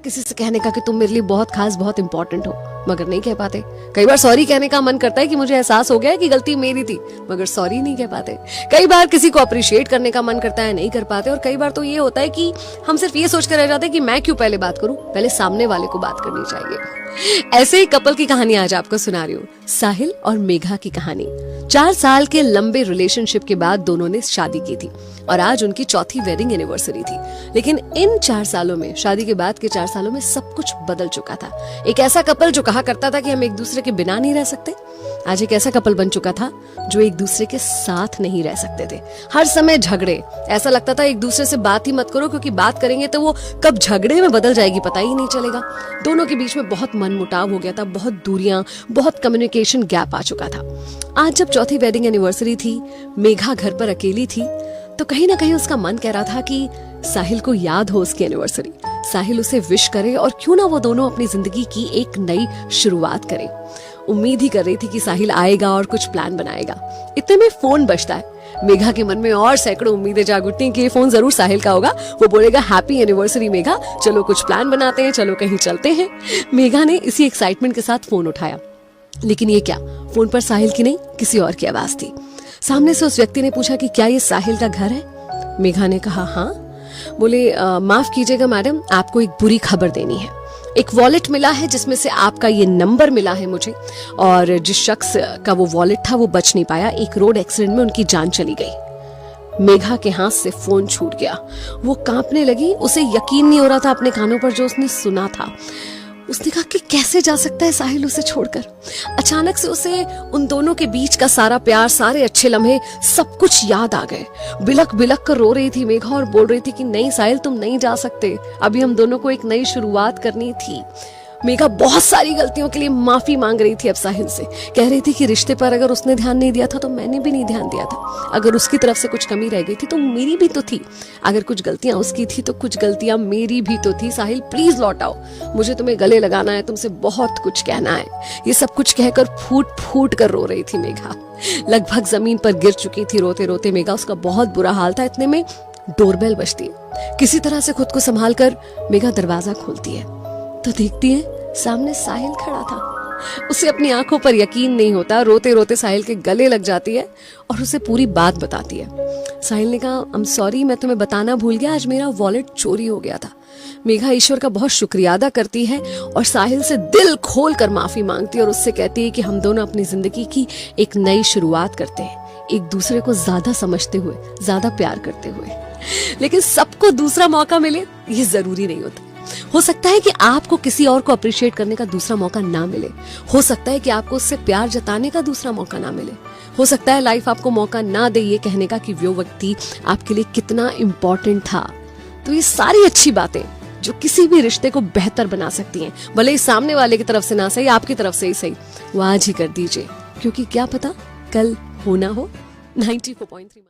किसी से कहने का कि तुम मेरे लिए बहुत खास, बहुत इंपॉर्टेंट हो, मगर नहीं कह पाते। कई बार सॉरी कहने का मन करता है कि मुझे एहसास हो गया है कि गलती मेरी थी, मगर सॉरी नहीं कह पाते। कई बार किसी को अप्रिशिएट करने का मन करता है, नहीं कर पाते। और कई बार तो ये होता है कि हम सिर्फ ये सोच कर रह जाते हैं कि मैं क्यों पहले बात करूं, पहले सामने वाले को बात करनी चाहिए। ऐसे ही कपल की कहानी आज आपको सुना रही हूँ, साहिल और मेघा की कहानी। 4 साल के लंबे रिलेशनशिप के बाद दोनों ने शादी की थी और आज उनकी चौथी वेडिंग एनिवर्सरी थी। लेकिन इन 4 सालों में, शादी के बाद के 4 सालों में सब कुछ बदल चुका था। एक ऐसा कपल जो कहा करता था कि हम एक दूसरे के बिना नहीं रह सकते, आज एक ऐसा कपल बन चुका था जो एक दूसरे के साथ नहीं रह सकते थे। हर समय झगड़े, ऐसा लगता था एक दूसरे से बात ही मत करो, क्योंकि बात करेंगे तो वो कब झगड़े में बदल जाएगी पता ही नहीं चलेगा। दोनों के बीच में बहुत मनमुटाव हो गया था, बहुत दूरियां, बहुत कम्युनिकेशन गैप आ चुका था। आज जब चौथी वेडिंग एनिवर्सरी थी, मेघा घर पर अकेली थी, तो कहीं ना कहीं उसका मन कह रहा था कि साहिल को याद हो उसकी एनिवर्सरी, साहिल उसे विश करे और क्यों ना वो दोनों अपनी जिंदगी की एक नई शुरुआत करें। उम्मीद ही कर रही थी कि साहिल आएगा और कुछ प्लान बनाएगा। इतने में फोन बजता है। मेघा के मन में और सैकड़ों उम्मीदें जाग उठती हैं कि ये फोन जरूर साहिल का होगा। वो बोलेगा, हैप्पी एनिवर्सरी मेघा, चलो कुछ प्लान बनाते हैं, चलो कहीं चलते हैं। मेघा ने इसी एक्साइटमेंट के साथ फोन उठाया, लेकिन ये क्या, फोन पर साहिल की नहीं किसी और की आवाज थी। सामने से उस व्यक्ति ने पूछा कि क्या ये साहिल का घर है? मेघा ने कहा हाँ। बोले, माफ कीजिएगा मैडम, आपको एक बुरी खबर देनी है। एक वॉलेट मिला है जिसमें से आपका ये नंबर मिला है मुझे, और जिस शख्स का वो वॉलेट था वो बच नहीं पाया। एक रोड एक्सीडेंट में उनकी जान चली गई। मेघा के हाथ से फोन छूट गया। वो कांपने लगी, उसे यकीन नहीं हो रहा था अपने कानों पर जो उसने सुना था। उसने कहा कि कैसे जा सकता है साहिल उसे छोड़कर। अचानक से उसे उन दोनों के बीच का सारा प्यार, सारे अच्छे लम्हे, सब कुछ याद आ गए। बिलक बिलक कर रो रही थी मेघा और बोल रही थी कि नहीं साहिल, तुम नहीं जा सकते, अभी हम दोनों को एक नई शुरुआत करनी थी। मेघा बहुत सारी गलतियों के लिए माफी मांग रही थी अब साहिल से। कह रही थी कि रिश्ते पर अगर उसने ध्यान नहीं दिया था तो मैंने भी नहीं ध्यान दिया था। अगर उसकी तरफ से कुछ कमी रह गई थी तो मेरी भी तो थी। अगर कुछ गलतियां उसकी थी तो कुछ गलतियां मेरी भी तो थी। साहिल प्लीज लौट आओ, मुझे तुम्हें गले लगाना है, तुमसे बहुत कुछ कहना है। ये सब कुछ कहकर फूट फूट कर रो रही थी मेघा। लगभग जमीन पर गिर चुकी थी रोते रोते मेघा। उसका बहुत बुरा हाल था। इतने में डोरबेल बजती है। किसी तरह से खुद को संभाल कर मेघा दरवाजा खोलती है तो देखती है सामने साहिल खड़ा था। उसे अपनी आंखों पर यकीन नहीं होता। रोते रोते साहिल के गले लग जाती है और उसे पूरी बात बताती है। साहिल ने कहा, आई एम सॉरी, मैं तुम्हें बताना भूल गया, आज मेरा वॉलेट चोरी हो गया था। मेघा ईश्वर का बहुत शुक्रिया अदा करती है और साहिल से दिल खोल कर माफी मांगती है और उससे कहती है कि हम दोनों अपनी जिंदगी की एक नई शुरुआत करते हैं, एक दूसरे को ज्यादा समझते हुए, ज्यादा प्यार करते हुए। लेकिन सबको दूसरा मौका मिले ये जरूरी नहीं होता। हो सकता है कि आपको किसी और को अप्रिशिएट करने का दूसरा मौका ना मिले। हो सकता है कि आपको उससे प्यार जताने का दूसरा मौका ना मिले। हो सकता है लाइफ आपको मौका ना दे ये कहने का कि वो व्यक्ति आपके लिए कितना इम्पोर्टेंट था। तो ये सारी अच्छी बातें जो किसी भी रिश्ते को बेहतर बना सकती हैं, भले ही सामने वाले की तरफ से ना सही, आपकी तरफ से ही सही, वो आज ही कर दीजिए, क्योंकि क्या पता कल होना हो। 94.3